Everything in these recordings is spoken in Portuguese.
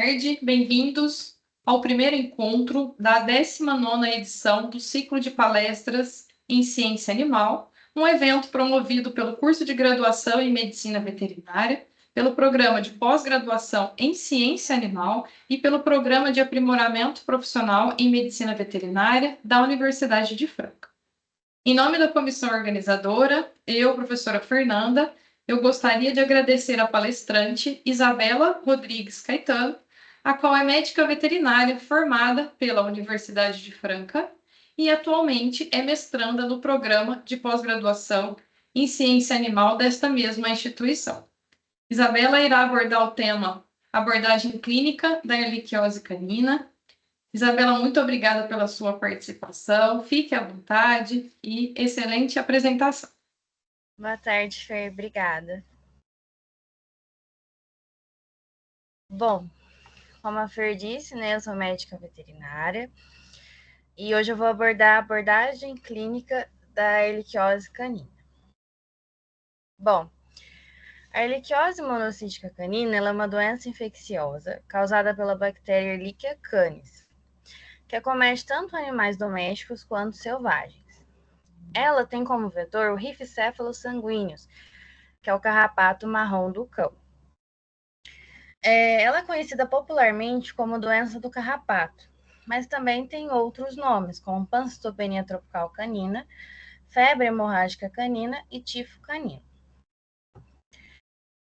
Tarde, bem-vindos ao primeiro encontro da 19ª edição do ciclo de palestras em Ciência Animal, um evento promovido pelo curso de graduação em Medicina Veterinária, pelo programa de pós-graduação em Ciência Animal e pelo programa de aprimoramento profissional em Medicina Veterinária da Universidade de Franca. Em nome da comissão organizadora, eu, professora Fernanda, eu gostaria de agradecer à palestrante Isabela Rodrigues Caetano, a qual é médica veterinária formada pela Universidade de Franca e atualmente é mestranda no programa de pós-graduação em ciência animal desta mesma instituição. Isabela irá abordar o tema abordagem clínica da erliquiose canina. Isabela, muito obrigada pela sua participação. Fique à vontade e excelente apresentação. Boa tarde, Fer. Obrigada. Bom, como a Fer disse, né, eu sou médica veterinária e hoje eu vou abordar a abordagem clínica da erliquiose canina. Bom, a erliquiose monocítica canina é uma doença infecciosa causada pela bactéria Ehrlichia canis, que acomete tanto animais domésticos quanto selvagens. Ela tem como vetor o Rhipicephalus sanguineus, que é o carrapato marrom do cão. Ela é conhecida popularmente como doença do carrapato, mas também tem outros nomes, como pancitopenia tropical canina, febre hemorrágica canina e tifo canino.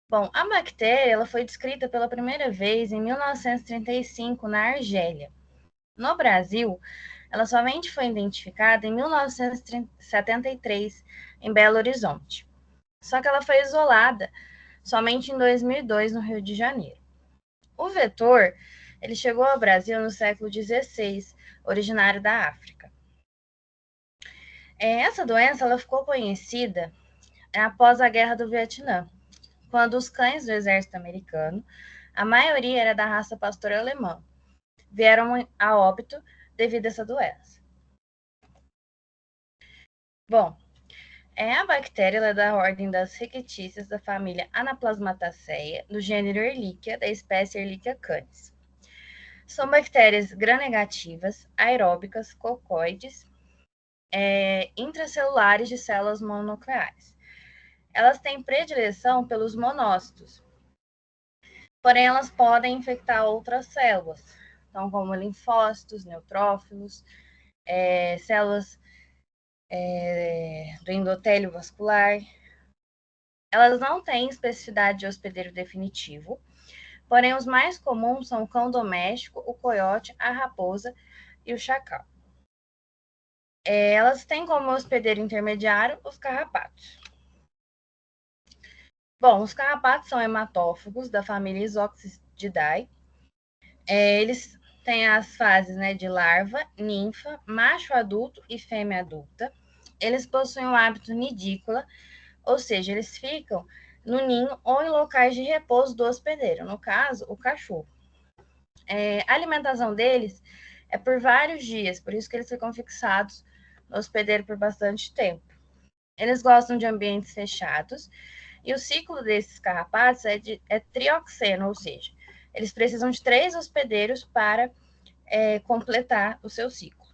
Bom, a bactéria ela foi descrita pela primeira vez em 1935 na Argélia. No Brasil, ela somente foi identificada em 1973 em Belo Horizonte. Só que ela foi isolada somente em 2002 no Rio de Janeiro. O vetor, ele chegou ao Brasil no século XVI, originário da África. Essa doença ela ficou conhecida após a Guerra do Vietnã, quando os cães do exército americano, a maioria era da raça pastor alemã, vieram a óbito devido a essa doença. Bom, a bactéria é da ordem das rickettsia da família Anaplasmataceae, do gênero Ehrlichia, da espécie Ehrlichia canis. São bactérias gram-negativas, aeróbicas, cocoides, intracelulares de células mononucleares. Elas têm predileção pelos monócitos, porém elas podem infectar outras células, então como linfócitos, neutrófilos, células do endotélio vascular. Elas não têm especificidade de hospedeiro definitivo, porém os mais comuns são o cão doméstico, o coiote, a raposa e o chacal. Elas têm como hospedeiro intermediário os carrapatos. Bom, os carrapatos são hematófagos da família Isoxididae. Eles têm as fases, né, de larva, ninfa, macho adulto e fêmea adulta. Eles possuem o hábito nidícola, ou seja, eles ficam no ninho ou em locais de repouso do hospedeiro, no caso, o cachorro. A alimentação deles é por vários dias, por isso que eles ficam fixados no hospedeiro por bastante tempo. Eles gostam de ambientes fechados e o ciclo desses carrapatos é trioxeno, ou seja, eles precisam de 3 hospedeiros para completar o seu ciclo.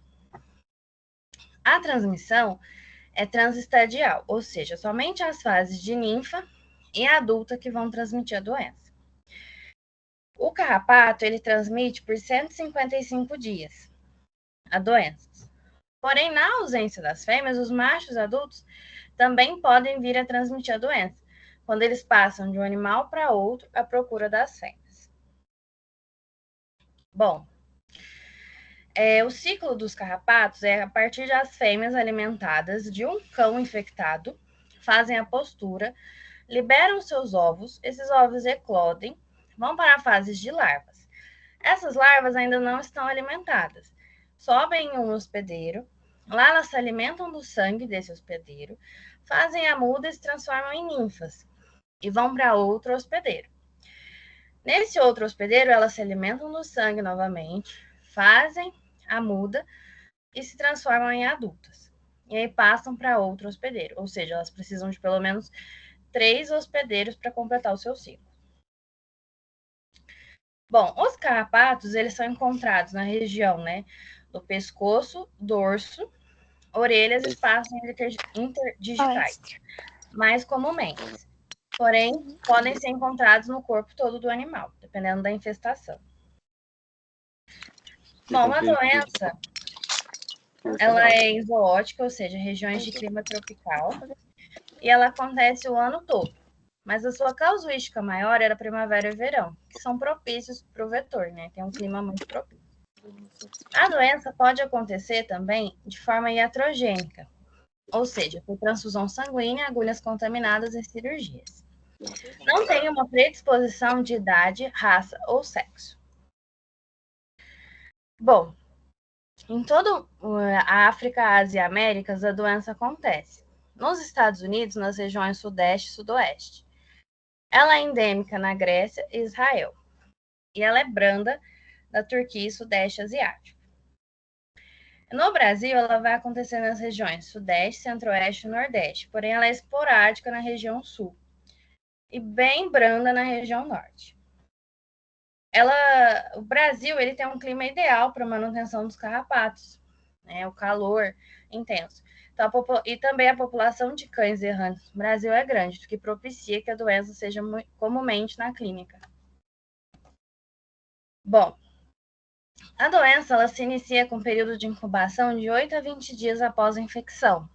A transmissão é transestadial, ou seja, somente as fases de ninfa e adulta que vão transmitir a doença. O carrapato, ele transmite por 155 dias a doença. Porém, na ausência das fêmeas, os machos adultos também podem vir a transmitir a doença, quando eles passam de um animal para outro à procura das fêmeas. Bom, o ciclo dos carrapatos é a partir das fêmeas alimentadas de um cão infectado, fazem a postura, liberam seus ovos, esses ovos eclodem, vão para fases de larvas. Essas larvas ainda não estão alimentadas, sobem em um hospedeiro, lá elas se alimentam do sangue desse hospedeiro, fazem a muda e se transformam em ninfas e vão para outro hospedeiro. Nesse outro hospedeiro, elas se alimentam do sangue novamente, fazem a muda e se transformam em adultas. E aí passam para outro hospedeiro, ou seja, elas precisam de pelo menos 3 hospedeiros para completar o seu ciclo. Bom, os carrapatos, eles são encontrados na região, né, do pescoço, dorso, orelhas e espaços interdigitais, mais comumente. Porém, podem ser encontrados no corpo todo do animal, dependendo da infestação. Bom, a doença, ela é exoótica, ou seja, regiões de clima tropical, e ela acontece o ano todo. Mas a sua casuística maior era primavera e verão, que são propícios para o vetor, né? Tem um clima muito propício. A doença pode acontecer também de forma iatrogênica, ou seja, por transfusão sanguínea, agulhas contaminadas e cirurgias. Não tem uma predisposição de idade, raça ou sexo. Bom, em toda a África, Ásia e Américas, a doença acontece. Nos Estados Unidos, nas regiões Sudeste e Sudoeste. Ela é endêmica na Grécia e Israel. E ela é branda da Turquia e Sudeste Asiático. No Brasil, ela vai acontecer nas regiões Sudeste, Centro-Oeste e Nordeste, porém ela é esporádica na região Sul e bem branda na região Norte. O Brasil, ele tem um clima ideal para a manutenção dos carrapatos, né? O calor intenso. Então, e também a população de cães errantes no Brasil é grande, o que propicia que a doença seja comumente na clínica. Bom, a doença ela se inicia com um período de incubação de 8 a 20 dias após a infecção.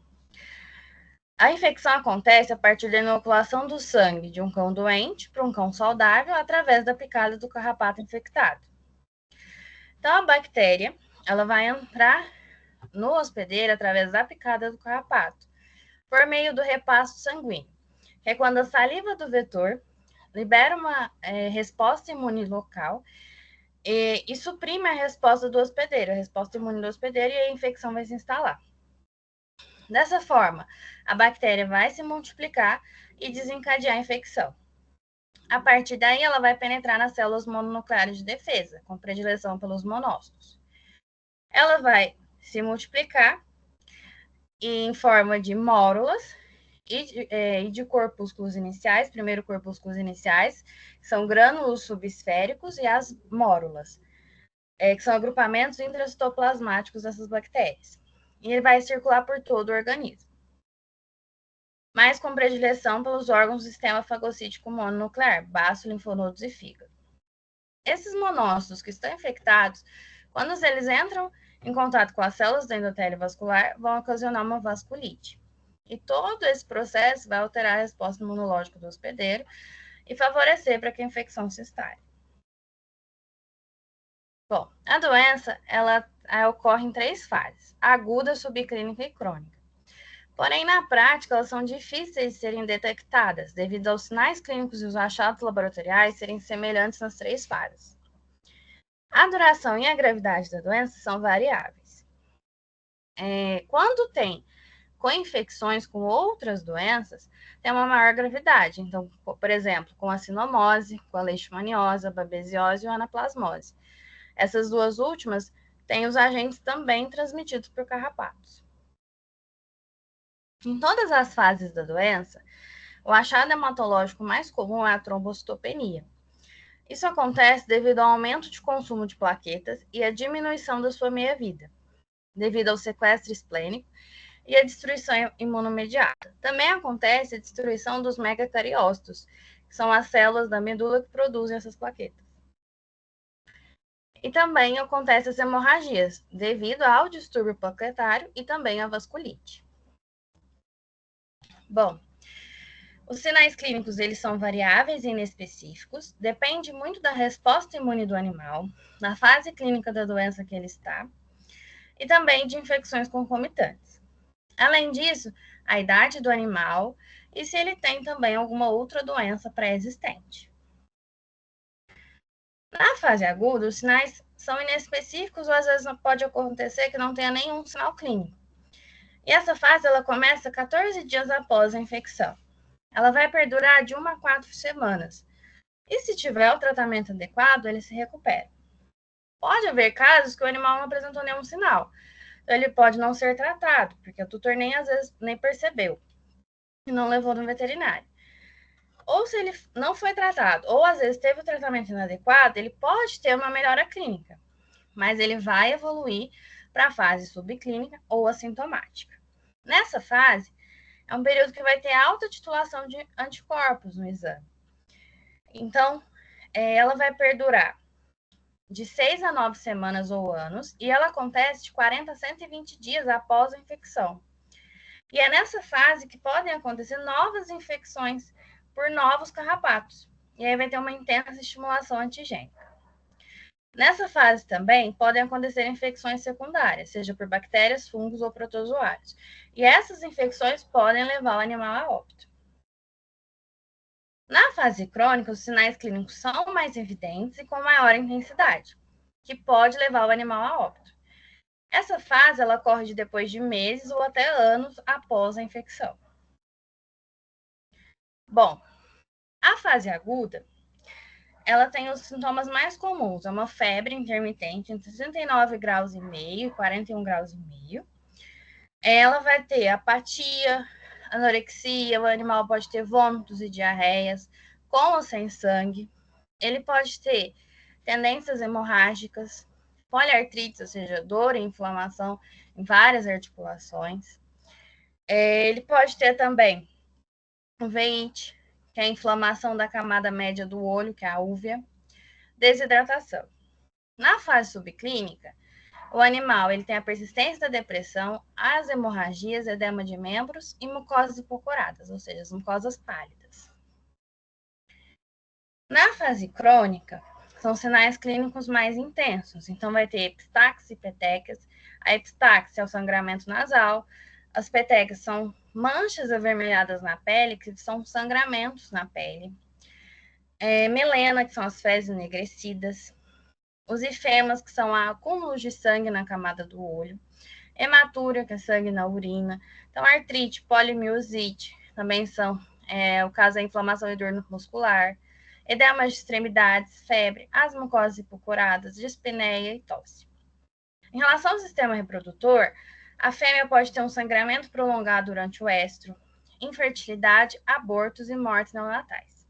A infecção acontece a partir da inoculação do sangue de um cão doente para um cão saudável através da picada do carrapato infectado. Então, a bactéria ela vai entrar no hospedeiro através da picada do carrapato, por meio do repasto sanguíneo, que é quando a saliva do vetor libera uma resposta imune local e suprime a resposta do hospedeiro, a resposta imune do hospedeiro, e a infecção vai se instalar. Dessa forma, a bactéria vai se multiplicar e desencadear a infecção. A partir daí, ela vai penetrar nas células mononucleares de defesa, com predileção pelos monócitos. Ela vai se multiplicar em forma de mórulas e de corpúsculos iniciais, primeiro corpúsculos iniciais, que são grânulos subesféricos, e as mórulas, que são agrupamentos intracitoplasmáticos dessas bactérias. E ele vai circular por todo o organismo, mas com predileção pelos órgãos do sistema fagocítico mononuclear, baço, linfonodos e fígado. Esses monócitos que estão infectados, quando eles entram em contato com as células do endotélio vascular, vão ocasionar uma vasculite. E todo esse processo vai alterar a resposta imunológica do hospedeiro e favorecer para que a infecção se instale. Bom, a doença ela ocorre em 3 fases: aguda, subclínica e crônica. Porém, na prática, elas são difíceis de serem detectadas, devido aos sinais clínicos e os achados laboratoriais serem semelhantes nas 3 fases. A duração e a gravidade da doença são variáveis. Quando tem co-infecções com outras doenças, tem uma maior gravidade. Então, por exemplo, com a sinomose, com a leishmaniose, a babesiose e a anaplasmose. Essas duas últimas têm os agentes também transmitidos por carrapatos. Em todas as fases da doença, o achado hematológico mais comum é a trombocitopenia. Isso acontece devido ao aumento de consumo de plaquetas e à diminuição da sua meia-vida, devido ao sequestro esplênico e à destruição imunomediata. Também acontece a destruição dos megacariócitos, que são as células da medula que produzem essas plaquetas. E também acontecem as hemorragias, devido ao distúrbio plaquetário e também à vasculite. Bom, os sinais clínicos eles são variáveis e inespecíficos, depende muito da resposta imune do animal, da fase clínica da doença que ele está, e também de infecções concomitantes. Além disso, a idade do animal e se ele tem também alguma outra doença pré-existente. Na fase aguda, os sinais são inespecíficos ou às vezes pode acontecer que não tenha nenhum sinal clínico. E essa fase ela começa 14 dias após a infecção. Ela vai perdurar de 1 a 4 semanas. E se tiver o tratamento adequado, ele se recupera. Pode haver casos que o animal não apresentou nenhum sinal. Então, ele pode não ser tratado, porque o tutor às vezes nem percebeu e não levou no veterinário. ou se ele não foi tratado, ou às vezes teve o tratamento inadequado, ele pode ter uma melhora clínica, mas ele vai evoluir para a fase subclínica ou assintomática. Nessa fase, é um período que vai ter alta titulação de anticorpos no exame. Então, ela vai perdurar de 6 a 9 semanas ou anos, e ela acontece de 40 a 120 dias após a infecção. E é nessa fase que podem acontecer novas infecções por novos carrapatos. E aí vai ter uma intensa estimulação antigênica. Nessa fase também podem acontecer infecções secundárias, seja por bactérias, fungos ou protozoários. E essas infecções podem levar o animal a óbito. Na fase crônica, os sinais clínicos são mais evidentes e com maior intensidade, que pode levar o animal a óbito. Essa fase ela ocorre depois de meses ou até anos após a infecção. Bom, a fase aguda, ela tem os sintomas mais comuns, é uma febre intermitente entre 39 graus e meio e 41 graus e meio. Ela vai ter apatia, anorexia, o animal pode ter vômitos e diarreias, com ou sem sangue. Ele pode ter tendências hemorrágicas, poliartrite, ou seja, dor e inflamação em várias articulações. Ele pode ter também uveíte, que é a inflamação da camada média do olho, que é a úvea, desidratação. Na fase subclínica, o animal ele tem a persistência da depressão, as hemorragias, edema de membros e mucosas hipocoradas, ou seja, as mucosas pálidas. Na fase crônica, são sinais clínicos mais intensos, então vai ter epistaxe e petequias. A epistaxe é o sangramento nasal, as petequias são manchas avermelhadas na pele, que são sangramentos na pele. Melena, que são as fezes enegrecidas. Os ifemas, que são acúmulos de sangue na camada do olho. Hematúria, que é sangue na urina. Então, artrite, polimiosite, também são, o caso da inflamação e dor muscular. Edema de extremidades, febre, as mucosas hipocoradas, dispneia e tosse. Em relação ao sistema reprodutor, a fêmea pode ter um sangramento prolongado durante o estro, infertilidade, abortos e mortes neonatais.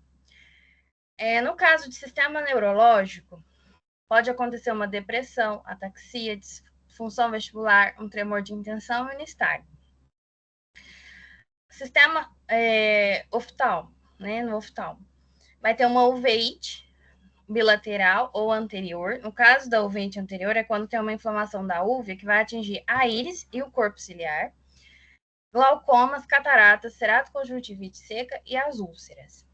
No caso de sistema neurológico, pode acontecer uma depressão, ataxia, disfunção vestibular, um tremor de intenção e nistagmo. Sistema oftalmo, no oftalmo, vai ter uma uveíte bilateral ou anterior. No caso da uveíte anterior, é quando tem uma inflamação da úvea que vai atingir a íris e o corpo ciliar, glaucomas, cataratas, ceratoconjuntivite seca e as úlceras.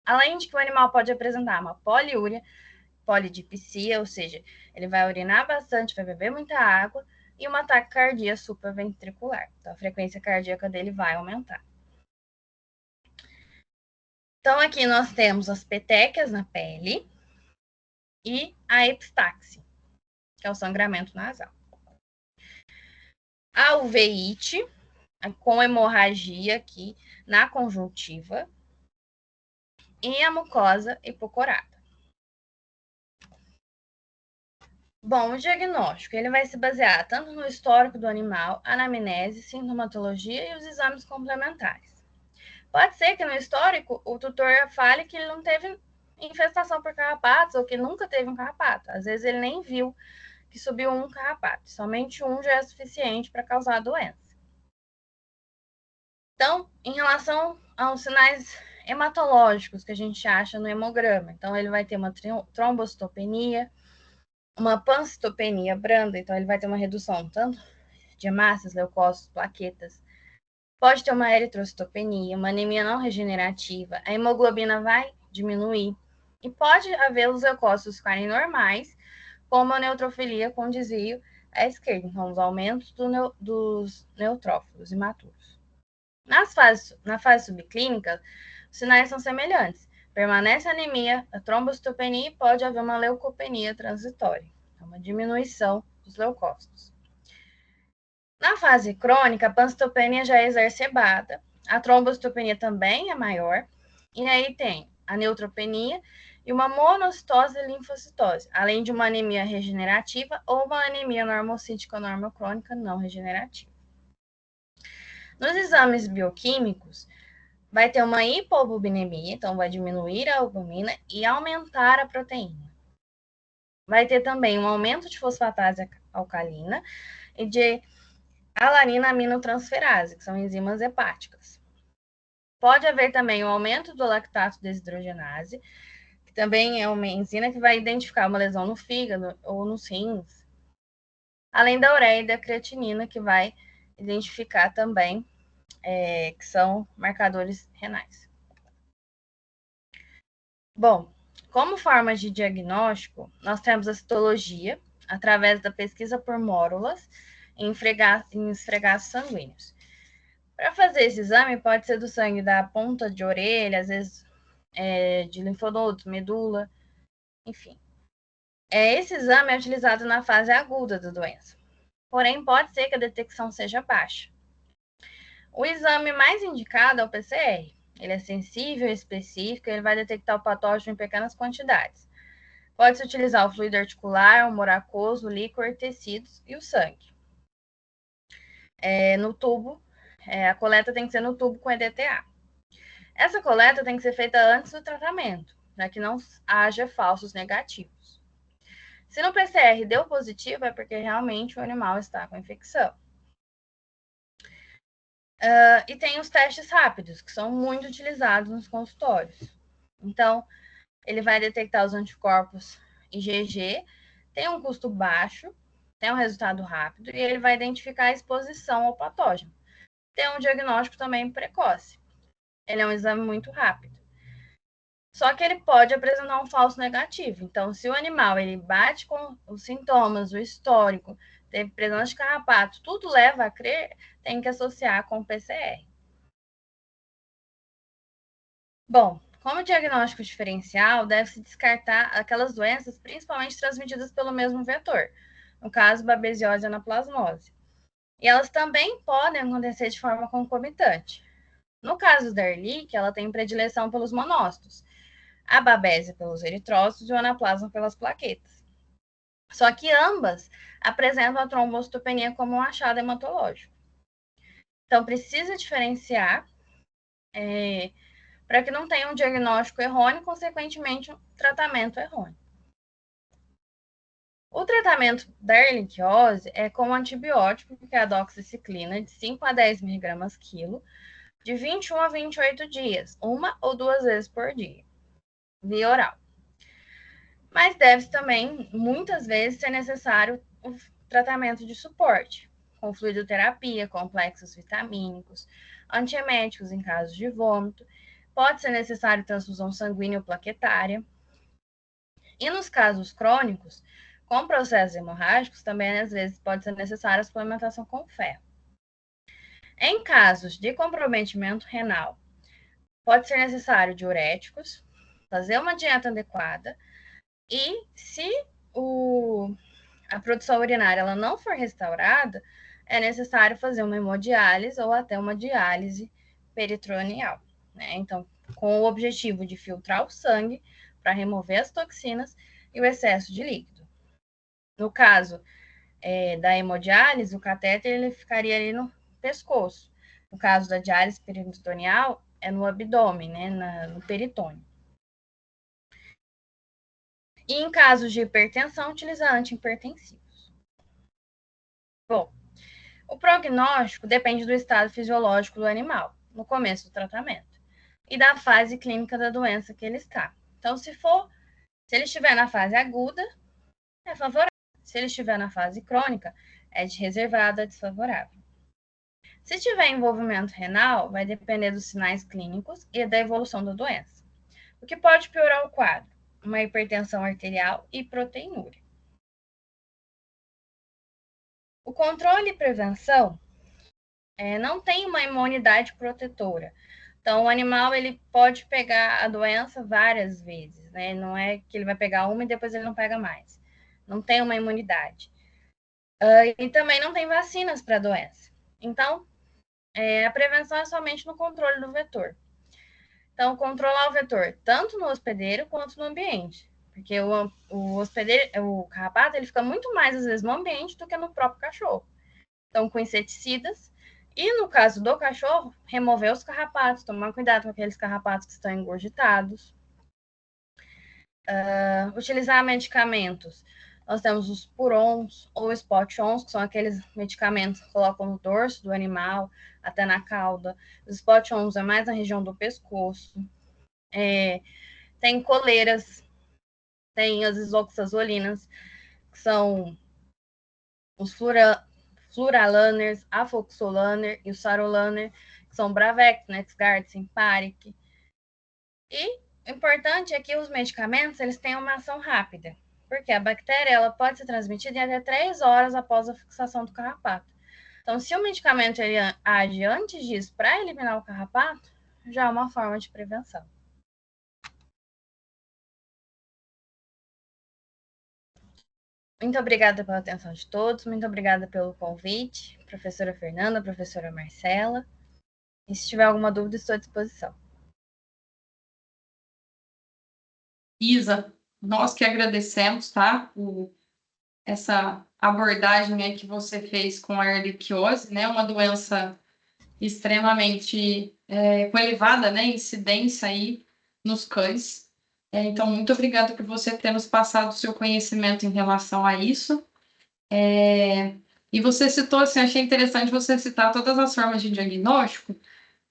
Além de que o animal pode apresentar uma poliúria, polidipsia, ou seja, ele vai urinar bastante, vai beber muita água, e uma taquicardia supraventricular. Então, a frequência cardíaca dele vai aumentar. Então, aqui nós temos as petequias na pele e a epistaxe, que é o sangramento nasal. A uveíte, com hemorragia aqui na conjuntiva, e a mucosa hipocorada. Bom, o diagnóstico ele vai se basear tanto no histórico do animal, anamnese, sintomatologia e os exames complementares. Pode ser que no histórico o tutor fale que ele não teve infestação por carrapatos ou que nunca teve um carrapato. Às vezes ele nem viu que subiu um carrapato. Somente um já é suficiente para causar a doença. Então, em relação aos sinais hematológicos que a gente acha no hemograma, então ele vai ter uma trombocitopenia, uma pancitopenia branda, então ele vai ter uma redução tanto de hemácias, leucócitos, plaquetas. Pode ter uma eritrocitopenia, uma anemia não regenerativa, a hemoglobina vai diminuir e pode haver os leucócitos ficarem normais, como a neutrofilia com desvio à esquerda, então os aumentos dos neutrófilos imaturos. Na fase subclínica, os sinais são semelhantes. Permanece a anemia, a trombocitopenia e pode haver uma leucopenia transitória, então uma diminuição dos leucócitos. Na fase crônica, a pancitopenia já é exacerbada, a trombocitopenia também é maior, e aí tem a neutropenia e uma monocitose e linfocitose, além de uma anemia regenerativa ou uma anemia normocítica normocrônica não regenerativa. Nos exames bioquímicos, vai ter uma hipoalbuminemia, então vai diminuir a albumina e aumentar a proteína. Vai ter também um aumento de fosfatase alcalina e de alanina aminotransferase, que são enzimas hepáticas. Pode haver também o aumento do lactato desidrogenase, que também é uma enzima que vai identificar uma lesão no fígado ou nos rins, além da ureia e da creatinina, que vai identificar também, que são marcadores renais. Bom, como forma de diagnóstico, nós temos a citologia, através da pesquisa por mórulas em esfregaços sanguíneos. Para fazer esse exame, pode ser do sangue da ponta de orelha, às vezes de linfonodos, medula, enfim. Esse exame é utilizado na fase aguda da doença, porém pode ser que a detecção seja baixa. O exame mais indicado é o PCR. Ele é sensível, específico, ele vai detectar o patógeno em pequenas quantidades. Pode-se utilizar o fluido articular, o humor aquoso, o líquor, tecidos e o sangue. No tubo, a coleta tem que ser no tubo com EDTA. Essa coleta tem que ser feita antes do tratamento, para que não haja falsos negativos. Se no PCR deu positivo, é porque realmente o animal está com infecção. E tem os testes rápidos, que são muito utilizados nos consultórios. Então, ele vai detectar os anticorpos IgG, tem um custo baixo, tem um resultado rápido, e ele vai identificar a exposição ao patógeno. Tem um diagnóstico também precoce. Ele é um exame muito rápido. Só que ele pode apresentar um falso negativo. Então, se o animal ele bate com os sintomas, o histórico, teve presença de carrapato, tudo leva a crer, tem que associar com o PCR. Bom, como diagnóstico diferencial, deve-se descartar aquelas doenças principalmente transmitidas pelo mesmo vetor, no caso, babesiose e anaplasmose. E elas também podem acontecer de forma concomitante. No caso da Ehrlich, ela tem predileção pelos monócitos, a babese pelos eritrócitos e o anaplasma pelas plaquetas. Só que ambas apresentam a trombocitopenia como um achado hematológico. Então, precisa diferenciar para que não tenha um diagnóstico errôneo e, consequentemente, um tratamento errôneo. O tratamento da erliquiose é com antibiótico, que é a doxiciclina, de 5 a 10 mg quilo, de 21 a 28 dias, 1 ou 2 vezes por dia, via oral. Mas deve também, muitas vezes, ser necessário o tratamento de suporte, com fluidoterapia, complexos vitamínicos, antieméticos em casos de vômito, pode ser necessário transfusão sanguínea ou plaquetária. E nos casos crônicos, com processos hemorrágicos, também às vezes pode ser necessária a suplementação com ferro. Em casos de comprometimento renal, pode ser necessário diuréticos, fazer uma dieta adequada e, se a produção urinária ela não for restaurada, é necessário fazer uma hemodiálise ou até uma diálise peritoneal, né? Então, com o objetivo de filtrar o sangue para remover as toxinas e o excesso de líquido. No caso da hemodiálise, o catéter ele ficaria ali no pescoço. No caso da diálise peritoneal, é no abdômen, né, no peritônio. E em casos de hipertensão, utilizar antihipertensivos. Bom, o prognóstico depende do estado fisiológico do animal, no começo do tratamento, e da fase clínica da doença que ele está. Então, se ele estiver na fase aguda, é favorável. Se ele estiver na fase crônica, é de reservado a desfavorável. Se tiver envolvimento renal, vai depender dos sinais clínicos e da evolução da doença, o que pode piorar o quadro, uma hipertensão arterial e proteinúria. O controle e prevenção não tem uma imunidade protetora. Então, o animal ele pode pegar a doença várias vezes, né? Não é que ele vai pegar uma e depois ele não pega mais. Não tem uma imunidade. E também não tem vacinas para a doença. Então, a prevenção é somente no controle do vetor. Então, controlar o vetor tanto no hospedeiro quanto no ambiente. Porque o hospedeiro, o carrapato, ele fica muito mais, às vezes, no ambiente do que no próprio cachorro. Então, com inseticidas E no caso do cachorro, remover os carrapatos, tomar cuidado com aqueles carrapatos que estão engurgitados. Utilizar medicamentos. Nós temos os purons ou spot-ons, que são aqueles medicamentos que colocam no dorso do animal, até na cauda. Os spot-ons é mais na região do pescoço. Tem coleiras, tem as isoxazolinas, que são os Fluralaner, Afoxolaner e o Sarolaner, que são Bravex, NexGard, Simparic. E o importante é que os medicamentos eles têm uma ação rápida, porque a bactéria ela pode ser transmitida em até 3 horas após a fixação do carrapato. Então, se o medicamento ele age antes disso para eliminar o carrapato, já é uma forma de prevenção. Muito obrigada pela atenção de todos, muito obrigada pelo convite, professora Fernanda, professora Marcela. E se tiver alguma dúvida, estou à disposição. Isa, nós que agradecemos, tá? Essa abordagem aí que você fez com a erliquiose, né? Uma doença extremamente com elevada, né, incidência aí nos cães. Então, muito obrigada por você ter nos passado o seu conhecimento em relação a isso. E você citou, assim, achei interessante você citar todas as formas de diagnóstico,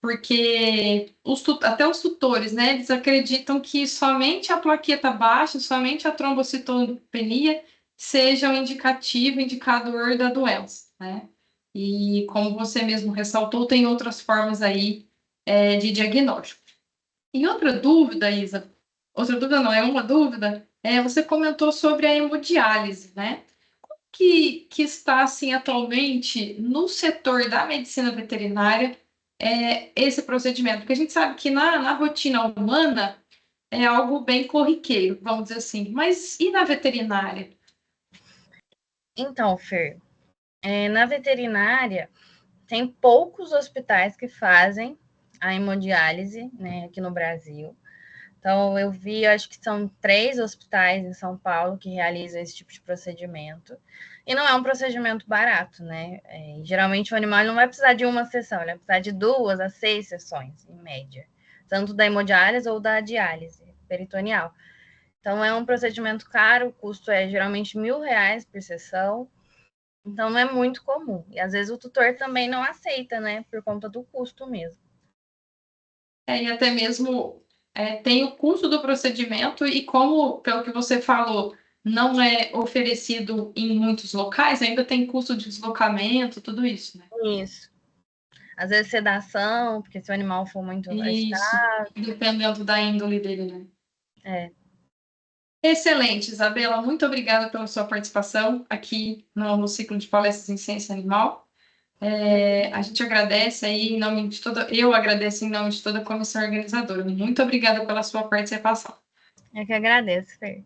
porque até os tutores, né, eles acreditam que somente a plaqueta baixa, somente a trombocitopenia seja um indicador da doença, né? E como você mesmo ressaltou, tem outras formas aí de diagnóstico. E outra dúvida, Isa, outra dúvida não, é uma dúvida, você comentou sobre a hemodiálise, né? Que está, assim, atualmente no setor da medicina veterinária esse procedimento? Porque a gente sabe que na rotina humana é algo bem corriqueiro, vamos dizer assim. Mas e na veterinária? Então, Fer, na veterinária, tem poucos hospitais que fazem a hemodiálise, né, aqui no Brasil. Então, eu vi, acho que são 3 hospitais em São Paulo que realizam esse tipo de procedimento. E não é um procedimento barato, né? Geralmente o animal não vai precisar de uma sessão, ele vai precisar de 2 a 6 sessões, em média. Tanto da hemodiálise ou da diálise peritoneal. Então, é um procedimento caro, o custo é geralmente R$1.000 por sessão. Então, não é muito comum. E às vezes o tutor também não aceita, né? Por conta do custo mesmo. E até mesmo tem o custo do procedimento e como, pelo que você falou, não é oferecido em muitos locais, ainda tem custo de deslocamento, tudo isso, né? Isso. Às vezes sedação, porque se o animal for muito Isso, agitado. dependendo da índole dele, né? É. Excelente, Isabela. Muito obrigada pela sua participação aqui no ciclo de palestras em ciência animal. A gente agradece aí em nome de eu agradeço em nome de toda a comissão organizadora. Muito obrigada pela sua participação. Eu que agradeço, Fer.